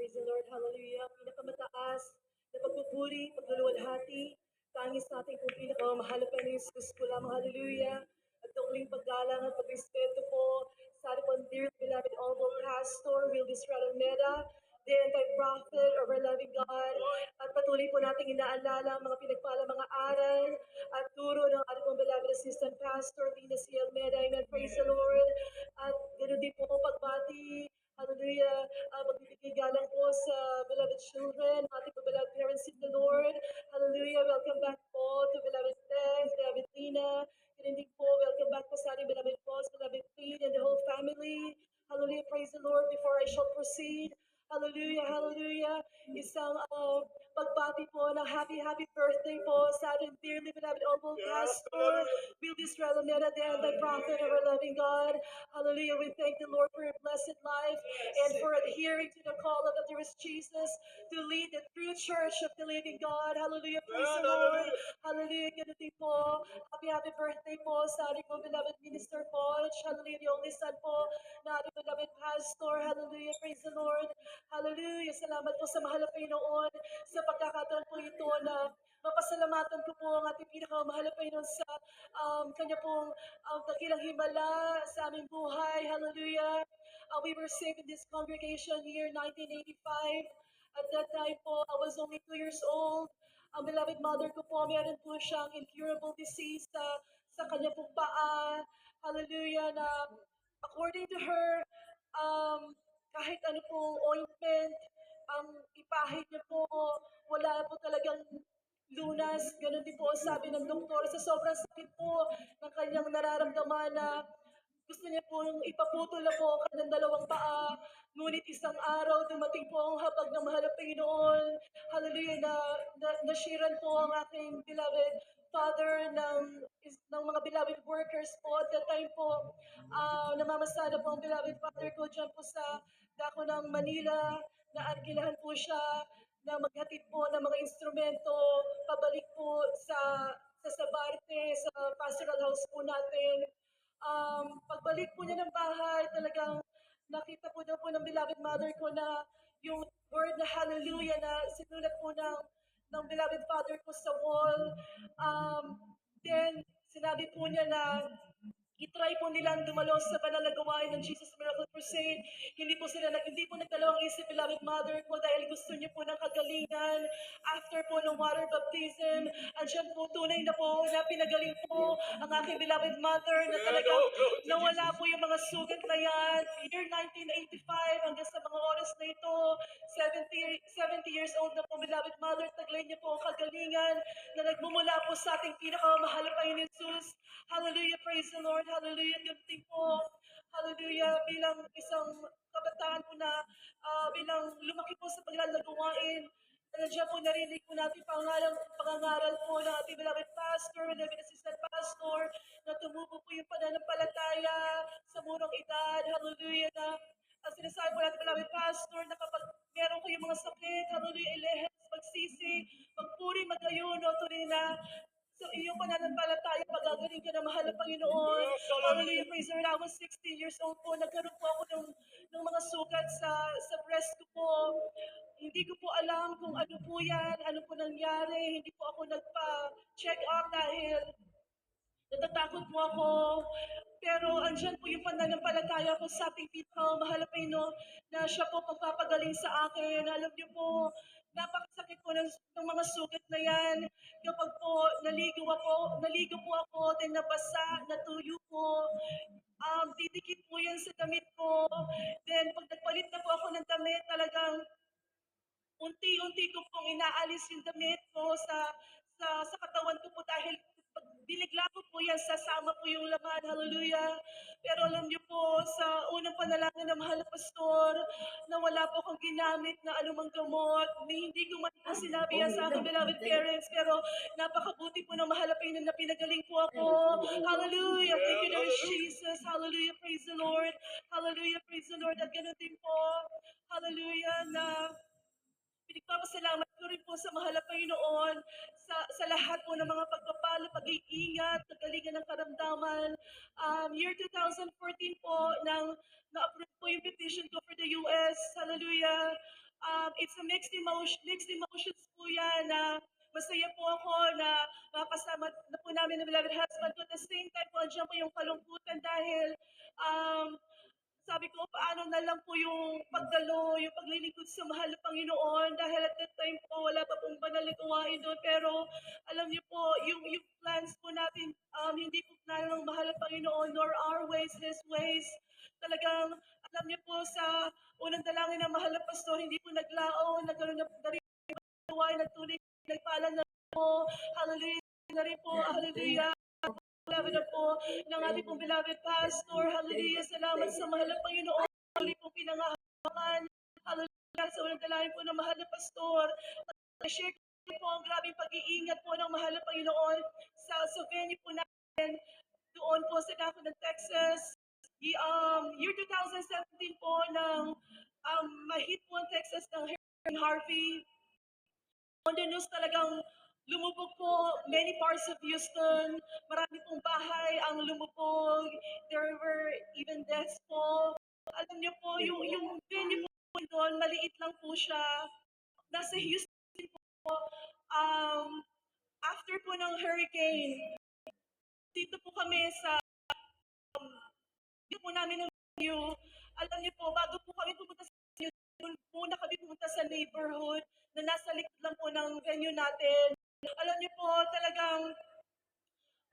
Praise the Lord. Hallelujah. Pinakamataas na pagpupuri, pagluluwalhati, tangis natin kung pinakamahal pa ni Jesus po lamang. Hallelujah. At tukuling paggalang at pagrespeto po sa ating pong dear beloved Honorable Pastor Wildes Radameda, the anti-prophet of our loving God. At patuloy po nating inaalala ang mga pinagpala mga aral at turo ng ating pong beloved Assistant Pastor, Dina C. Almeida. Amen. Praise the Lord. At ganoon din po pagbati. Hallelujah. Magbibigay galang po sa beloved children, ating beloved parents in the Lord. Hallelujah. Welcome back po to beloved Tess, beloved Tina. Ganun din po, welcome back po sa ating beloved boss, beloved Queen, and the whole family. Hallelujah. Praise the Lord. Before I shall proceed, hallelujah, hallelujah. Isang pagbati po ng happy birthday po sa ating dearly beloved Honorable Pastor, Wildes Radameda, the anti-prophet of our loving God. Hallelujah. We thank the Lord for your blessed life and for adhering to the call of the dearest Jesus to lead the true church of the living God. Hallelujah. Praise the Lord. Hallelujah. Ganun din po. Happy birthday po sa ating po beloved Minister Paul. Hallelujah. The only son po na ating beloved Pastor. Hallelujah. Praise the Lord. Hallelujah. Salamat po sa mahal na Panginoon sa pagkakataon po ito na mapasalamatan ko po ang ating pinakamahal na Panginoon sa kanya pong dakilang himala sa aming buhay. Hallelujah. We were saved in this congregation year 1985. At that time po, I was only 2 years old. Ang beloved mother ko po, meron po siyang incurable disease sa kanya pong paa. Hallelujah. Na according to her, kahit ano pong ointment, ang ipahid niya po, wala po talagang lunas. Ganun din po ang sabi ng doktor. Sa sobrang sakit po ng kanyang nararamdaman na gusto niya pong ipaputol na po ang kanyang dalawang paa. Ngunit isang araw, dumating po ang habag ng mahal na Panginoon. Hallelujah, nashiran po ang aking beloved father ng mga beloved workers po. At that time po, namamasada po ang beloved father ko dyan po sa dako ng Manila. Naarkilahan po siya na maghatid po ng mga instrumento pabalik po sa Sabarte, sa pastoral house po natin. Pagbalik po niya ng bahay, talagang nakita po daw po ng beloved mother ko na yung word na hallelujah na sinulat po ng beloved father ko sa wall. Then, sinabi po niya na itry po nilang dumalo sa banal na gawain ng Jesus Miracle Crusade. Hindi po nagdalawang isip, beloved mother ko, dahil gusto niyo po ng kagalingan. After po ng water baptism, andyan po tunay na po na pinagaling po ang aking beloved mother na talagang nawala po yung mga sugat na yan. Year 1985 hanggang sa mga oras na ito, 70 years old na po, beloved mother, taglay niyo po ang kagalingan na nagmumula po sa ating pinakamahal na Panginoon Jesus. Hallelujah, praise the Lord. Hallelujah, ganti po. Hallelujah, bilang isang kabataan po na bilang lumaki po sa paglalagawain. Nandiyan po narinig po natin pangangaral po ng ating beloved pastor, beloved assistant pastor, na tumubo po yung pananampalataya sa murang edad. Hallelujah, na ang sinasabi po natin beloved pastor na kapag meron ko yung mga sakit, hallelujah, ilehens, magsisi, magpuri, magayuno, tuloy na sa iyong pananampalataya, pagagaling ka na mahal na Panginoon. Hallelujah, praise the Lord. I was 16 years old po. Nagkaroon po ako ng mga sugat sa breast ko po. Hindi ko po alam kung ano po yan, ano po nangyari. Hindi po ako nagpa-check up dahil natatakot po ako. Pero andyan po yung pananampalataya ko sa ating mahal na Panginoon na siya po pagpapagaling sa akin. Alam niyo po, napakasakit po ng mga sugat na yan. Kapag po naligo po ako, then nabasa, natuyo po, didikit po yan sa damit ko. Then pag nagpalit na po ako ng damit, talagang unti-unti ko pong inaalis yung damit ko sa katawan ko po dahil pag binigla ko po yan, sasama po yung laman. Hallelujah. Pero alam niyo po, sa unang panalangin ng mahal na pastor, na wala po akong ginamit na anumang gamot. Hindi ko man po sinabi yan sa aking beloved parents, pero napakabuti po ng mahal na Panginoon na pinagaling po ako. Hallelujah. Thank you, Lord Jesus. Hallelujah. Praise the Lord. Hallelujah. Praise the Lord. At ganun din po. Hallelujah. Na pinagpapasalamat ko rin po sa mahal na Panginoon sa lahat po ng mga pagpapala, pag-iingat, kagalingan ng karamdaman. Year 2014 po, nang na-approve po yung petition ko for the US. Hallelujah. It's a mixed emotions po yan na masaya po ako na makasama na po namin ng beloved husband ko. At the same time po, andyan po yung kalungkutan dahil um, sabi ko, paano na lang po yung pagdalo, yung paglilingkod sa mahal na Panginoon dahil at that time po, wala pa pong banal na gawain doon. Pero alam niyo po, yung plans po natin, hindi po plano ng mahal na Panginoon, nor our ways, His ways. Talagang, alam niyo po, sa unang dalangin ng mahal na pastor, hindi po naglao, nagkaroon na rin gawain ng tunay, nagpala na po, hallelujah, na rin po, hallelujah. Beloved na po ng ating pong beloved pastor. Hallelujah. Salamat sa mahal na Panginoon. Muli pong pinangahawakan. Hallelujah. Sa walang dalahin po ng mahal na pastor. Share ko po ang grabing pag-iingat po ng mahal na Panginoon sa venue po natin doon po sa Daco ng Texas. Year 2017 po ng mahit po ang Texas ng Hurricane Harvey. On the news talagang lumubog po many parts of Houston. Marami pong bahay ang lumubog. There were even deaths po. Alam niyo po, yung venue po doon, maliit lang po siya. Nasa Houston po, after po ng hurricane, dito po kami sa, dito po namin ng venue. Alam niyo po, bago po kami pumunta sa venue, muna kami pumunta sa neighborhood na nasa likod lang po ng venue natin. Alam niyo po, talagang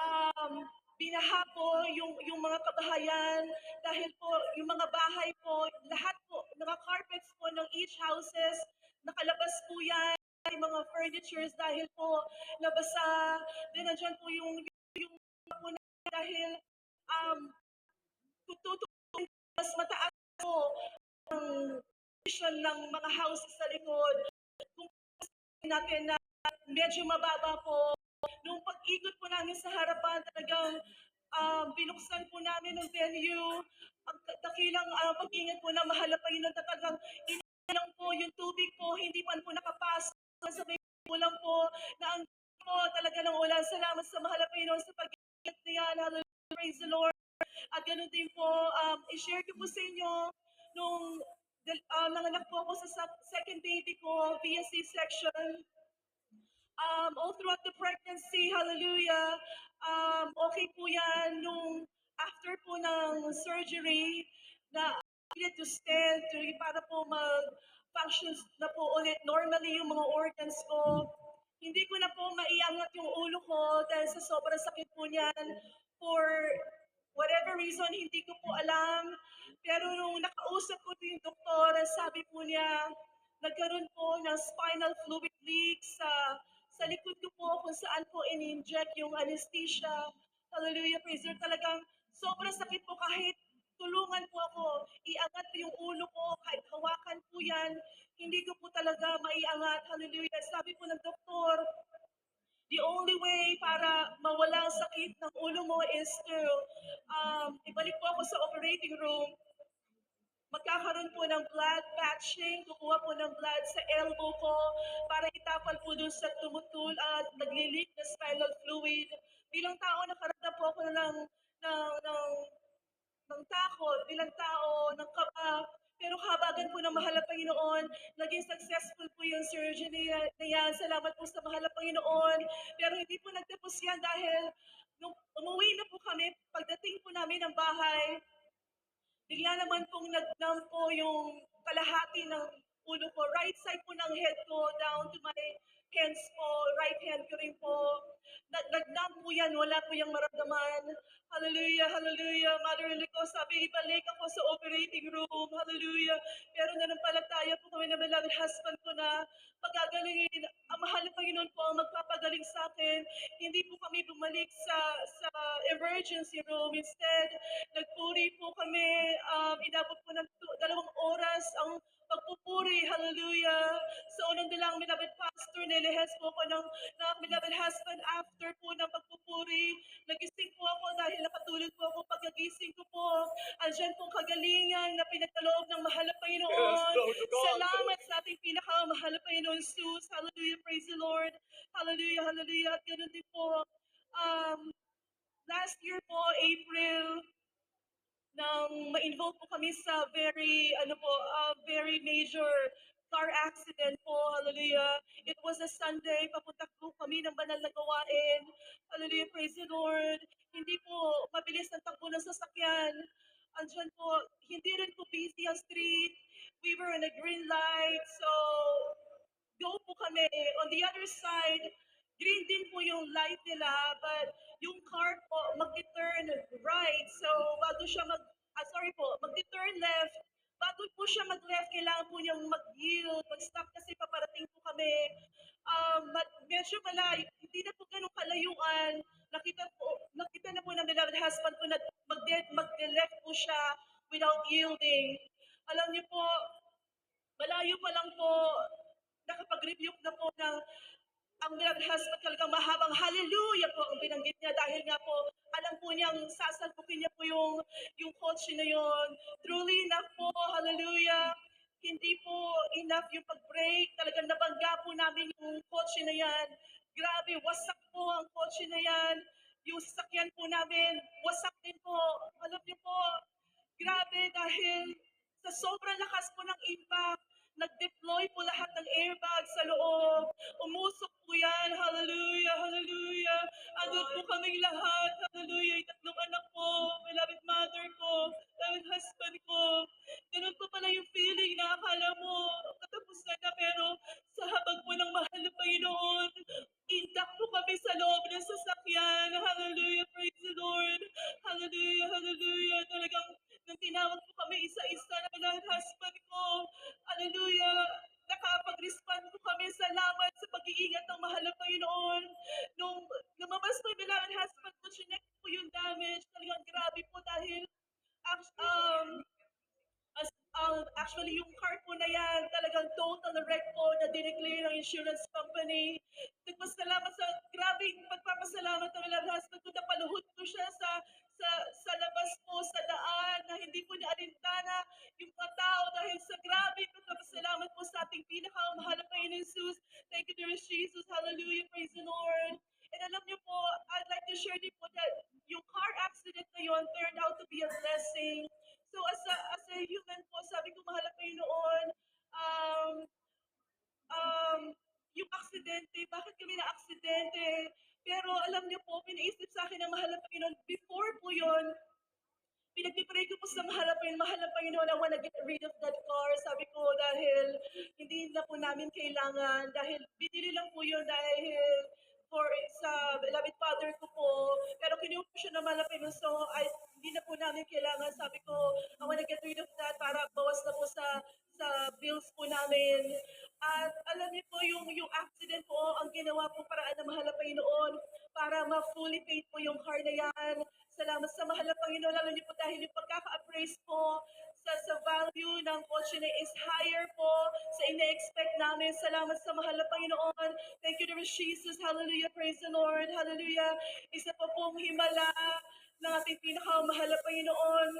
um, binaha po yung mga kabahayan dahil po yung mga bahay po, lahat po, mga carpets po ng each houses, nakalabas po yan, yung mga furnitures dahil po nabasa, then nandiyan po yung po na dahil um, tututuin mas mataas po ang position ng mga houses sa likod. Kung natin na medyo mababa po, nung pag-ikot po namin sa harapan, talagang binuksan po namin ng venue, ang dakilang pag-ingat po na mahal na Panginoon, talagang lang po yung tubig po, hindi man po nakapasok, sabay po lang po na ang po talaga ng ulan. Salamat sa mahal na Panginoon sa pag-ingat niya. Hallelujah, praise the Lord. At ganun din po, i-share ko po sa inyo nung nanganak po ako sa second baby ko via C-section. All throughout the pregnancy, hallelujah, okay po yan nung after po ng surgery na needed to stand to, para po mag-functions na po ulit normally yung mga organs ko. Hindi ko na po maiangat yung ulo ko dahil sa sobrang sakit po niyan. For whatever reason, hindi ko po alam. Pero nung nakausap ko yung doktor, sabi po niya, nagkaroon po ng spinal fluid leak sa likod ko po kung saan po in-inject yung anesthesia. Hallelujah, praise the Lord. Talagang sobrang sakit po kahit tulungan po ako, iangat po yung ulo ko, kahit hawakan po yan, hindi ko po talaga maiangat. Hallelujah. Sabi po ng doktor, the only way para mawala ang sakit ng ulo mo is to ibalik po ako sa operating room, magkakaroon po ng blood patching, kukuha po ng blood sa elbow ko para itapal po dun sa tumutul at naglilik na spinal fluid. Bilang tao, nakaramdam po ako ng takot, bilang tao, ng kaba. Pero kahabagan po ng mahal na Panginoon, naging successful po yung surgery na yan. Salamat po sa mahal na Panginoon. Pero hindi po nagtapos yan dahil nung umuwi na po kami, pagdating po namin ng bahay, bigla naman pong nag-numb po yung kalahati ng ulo ko. Right side po ng head ko down to my hands po. Right hand ko rin po. Nag-numb po yan. Wala po yung maramdaman. Hallelujah, hallelujah. Mother ko, sabi, ibalik ako sa operating room. Hallelujah. Pero nanampalataya po kami na beloved husband ko na pagagalingin. Ang mahal na Panginoon po ang magpapagaling sa akin. Hindi po kami bumalik sa emergency room. Instead, nagpuri po kami, inabot po ng 2 oras ang pagpupuri, hallelujah. So, unang dalang beloved pastor, nilihes po ko ng beloved husband after po ng pagpupuri. Nagising po ako dahil nakatulog po ako. Pagkagising ko po, andyan pong kagalingan na pinagkaloob ng mahal na Panginoon. Salamat sa ating pinakamahal na Panginoon, Jesus. Hallelujah, praise the Lord. Hallelujah, hallelujah. At ganoon din po, last year po, April, nang ma-involve po kami sa very major car accident po, hallelujah. It was a Sunday, papunta po kami ng banal na gawain. Hallelujah, praise the Lord. Hindi po mabilis ang takbo ng sasakyan. Andyan po, hindi rin po busy ang street. We were in a green light, so go po kami. On the other side, green din po yung light nila, but yung car po mag-turn right. So, bago siya sorry po, mag-turn left. Bago po siya mag-left, kailangan po niyang mag-yield, mag-stop kasi paparating po kami. Medyo malayo, hindi na po ganun kalayuan. Nakita na po namin na husband ko na mag-left po siya without yielding. Alam niyo po, malayo pa lang po, nakapag-rebuke na po ng ang beloved husband, talagang mahabang hallelujah po ang binanggit niya dahil nga po alam po niyang sasalpukin niya po yung kotse na yon. Truly enough po, hallelujah. Hindi po enough yung pag-break. Talagang nabangga po namin yung kotse na yan. Grabe, wasak po ang kotse na yan. Yung sasakyan po namin, wasak din po. Alam niyo po, grabe dahil sa sobrang lakas po ng impact, nag-deploy po lahat ng airbag sa loob. Umusok po yan. Hallelujah, hallelujah. Andun po kaming lahat. Hallelujah. Yung tatlong anak ko, beloved mother ko, beloved husband ko. Ganun po pala yung feeling na akala mo katapusan na pero sa habag po ng mahal na Panginoon, intact po kami sa loob ng sasakyan. Hallelujah, praise the Lord. Hallelujah, hallelujah. Talagang nang tinawag po kami isa-isa na mga husband ko, hallelujah, nakapag-respond po kami. Salamat sa pag-iingat ng mahal na Panginoon. Nung lumabas po yung beloved husband ko, chinek po yung damage. Talagang grabe po dahil act- um, actually, yung car po na yan, talagang total wreck po na dineclare ng insurance company. Nagpasalamat grabe, pagpapasalamat ng ilang husband ko, napaluhod ko siya sa labas po, sa daan, na hindi po niya alintana yung mga tao dahil sa grabe, pagpapasalamat po sa ating pinakamahal na Panginoon Jesus. Thank you, dear Jesus. Hallelujah. Praise the Lord. And alam niyo po, I'd like to share din po that yung car accident na yun turned out to be a blessing. So as a human po, sabi ko, mahal na Panginoon, um, um, yung aksidente, bakit kami na-aksidente? Pero alam niyo po, pinaisip sa akin ng mahal na Panginoon, before po yun, pinagpipray ko po sa mahal na Panginoon, I wanna get rid of that car. Sabi ko, dahil hindi na po namin kailangan, dahil binili lang po yun dahil for sa beloved father ko po. Pero kinuha ko siya ng mahal na Panginoon, so hindi na po namin kailangan. Sabi ko, I wanna get rid of that para bawas na po sa bills po namin. At alam niyo po, yung accident po, ang ginawa po paraan ng mahal na Panginoon para ma-fully paid po yung car na yan. Salamat sa mahal na Panginoon. Alam niyo po dahil yung pagkaka-appraise po sa value ng kotse na is higher po sa ina-expect namin. Salamat sa mahal na Panginoon. Thank you, Lord Jesus. Hallelujah. Praise the Lord. Hallelujah. Isa pa pong himala ng ating pinakamahal na Panginoon.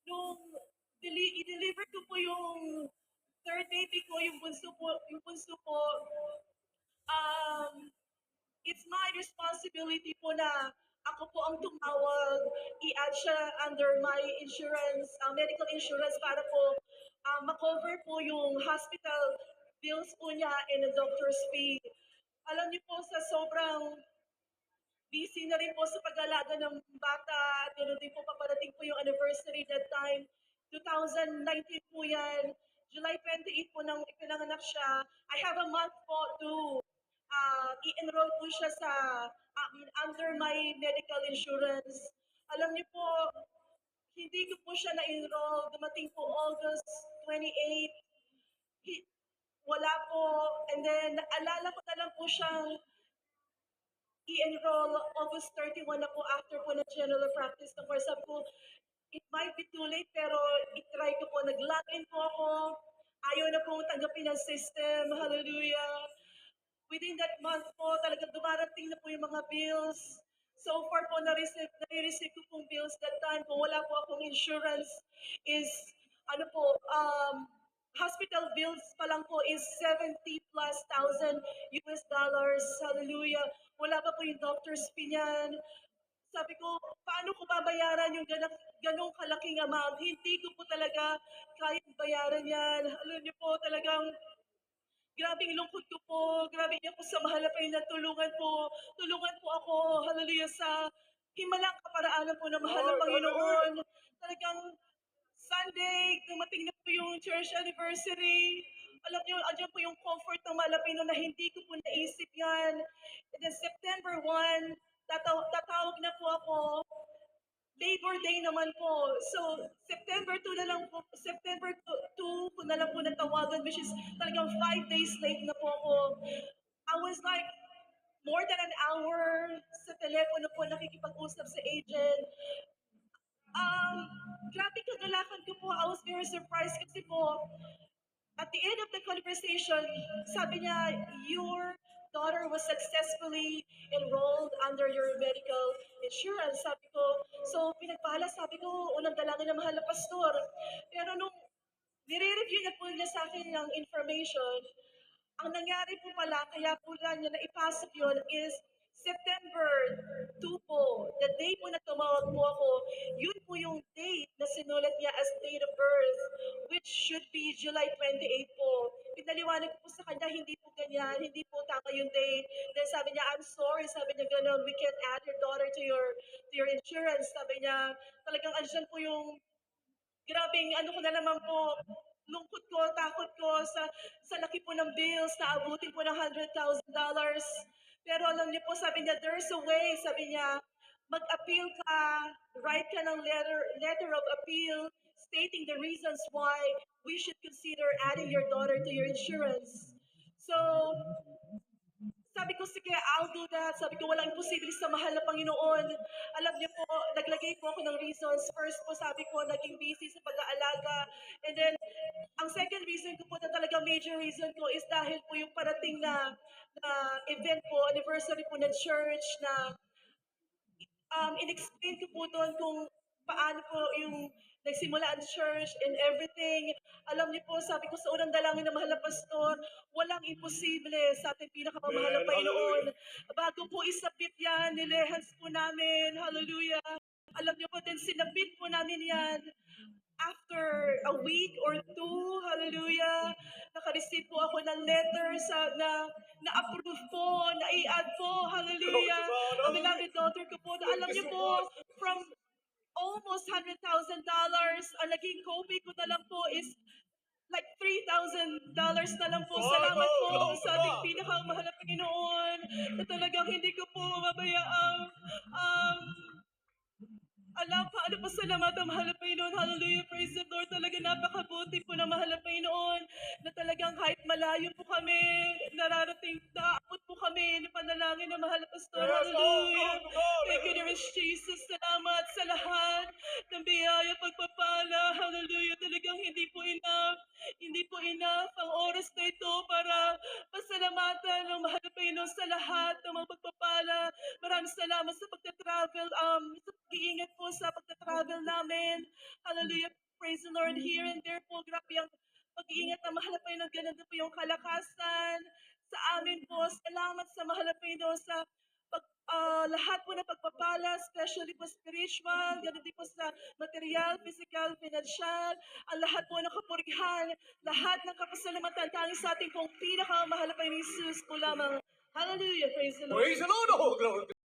Nung i-deliver ko po yung third baby ko, yung bunso po, um, it's my responsibility po na ako po ang tumawag, i-add siya under my insurance, medical insurance para po ma-cover po yung hospital bills po niya and the doctor's fee. Alam niyo po sa sobrang busy na rin po sa pag-alaga ng bata. Ganoon din po paparating po yung anniversary that time. 2019 po yan. July 28 po nang ipinanganak siya. I have a month po to i-enroll po siya under my medical insurance. Alam niyo po, hindi ko po siya na-enroll. Dumating po August 28. Hi- Wala po. And then, alala ko na lang po siyang i-enroll August 31 na po after po ng general practice ng course. Sabi ko, it might be too late pero itry ko po. Nag-login po ako. Ayaw na pong tanggapin ng system. Hallelujah. Within that month po, talagang dumarating na po yung mga bills. So far po, nare-receive ko pong bills that time. Kung wala po akong insurance is, ano po, hospital bills pa lang po is 70 plus thousand US dollars. Hallelujah. Wala pa po yung doctor's fee niyan. Sabi ko, paano ko babayaran yung ganong kalaking amount? Hindi ko po talaga kayang bayaran yan. Alam niyo po, talagang Grabing lungkot ko po, grabe niya po sa mahal na Panginoon, tulungan po ako, hallelujah, sa himalang kaparaanan po ng mahal na Panginoon. Talagang Sunday, dumating na po yung church anniversary. Alam niyo, andyan po yung comfort ng mahal na Panginoon na hindi ko po naisip yan. And then September 1, tatawag na po ako. Labor Day naman po. So, September 2 na lang po, September 2 ko na lang po natawagan, which is talagang 5 days late na po ako. I was like, more than an hour sa telepono po nakikipag-usap sa agent. Um, Grabe kagalakan ko po. I was very surprised kasi po, at the end of the conversation, sabi niya, your daughter was successfully enrolled under your medical insurance. Sabi ko, so pinagpala, sabi ko, unang dalangin na mahal na pastor. Pero nung nire-review na po niya sa akin ng information, ang nangyari po pala, kaya po lang niya naipasok yun is September 2 po, the day po na tumawag po ako, yun po yung date na sinulat niya as date of birth, which should be July 28 po. Pinaliwanag ko po sa kanya, hindi po ganyan, hindi po tama yung date. Then sabi niya, I'm sorry, sabi niya gano'n, we can add your daughter to your insurance. Sabi niya, talagang andyan po yung grabing ano ko na naman po, lungkot ko, takot ko sa laki po ng bills na abutin po ng $100,000. Pero alam niyo po, sabi niya, there's a way, sabi niya, mag-appeal ka, write ka ng letter of appeal stating the reasons why we should consider adding your daughter to your insurance. So, sabi ko, sige, I'll do that. Sabi ko, walang imposible sa mahal na Panginoon. Alam niyo po, naglagay po ako ng reasons. First po, sabi ko, naging busy sa pag-aalaga. And then, ang second reason ko po na talaga major reason ko is dahil po yung parating na event po, anniversary po ng church na in-explain ko po doon kung paano po yung nagsimula ang church and everything. Alam niyo po, sabi ko sa unang dalangin ng mahal na pastor, walang imposible sa ating pinakamamahal na Panginoon. Bago po isabit yan, nilehans po namin, hallelujah. Alam niyo po din, sinabit po namin yan after a week or two, hallelujah, naka-receive po ako ng letter na-approve po, na-i-add po, hallelujah. Ang beloved daughter ko po, na alam niyo po, from almost $100,000, ang naging copay ko na lang po is like $3,000 na lang po. Salamat po sa ating pinakamahal na Panginoon na talagang hindi ko po mababayaang alam pa, ano pasalamat ang mahal na Panginoon. Hallelujah, praise the Lord. Talaga napakabuti po ng mahal na Panginoon na talagang kahit malayo po kami, naabot po kami ng panalangin ng mahal na Pastor. Hallelujah. Thank you, dearest Jesus. Salamat sa lahat ng biyaya, pagpapala. Hallelujah. Talagang hindi po enough. Hindi po enough ang oras na ito para pasalamatan ng mahal na Panginoon sa lahat ng mga pagpapala. Maraming salamat sa pagta-travel, sa pag-iingat po sa pagta-travel namin. Hallelujah. Praise the Lord. Here and there po, grabe ang pag-iingat na mahal na Panginoon. Ganun din po yung kalakasan sa amin po. Salamat sa mahal na Panginoon sa lahat po ng pagpapala, especially po spiritual, ganun din po sa material, physical, financial, ang lahat po ng kapurihan, lahat ng kapasalamatan, tanging sa ating pong pinakamahal na Panginoon Jesus po lamang. Hallelujah. Praise the Lord. Praise the Lord. Oh, glory.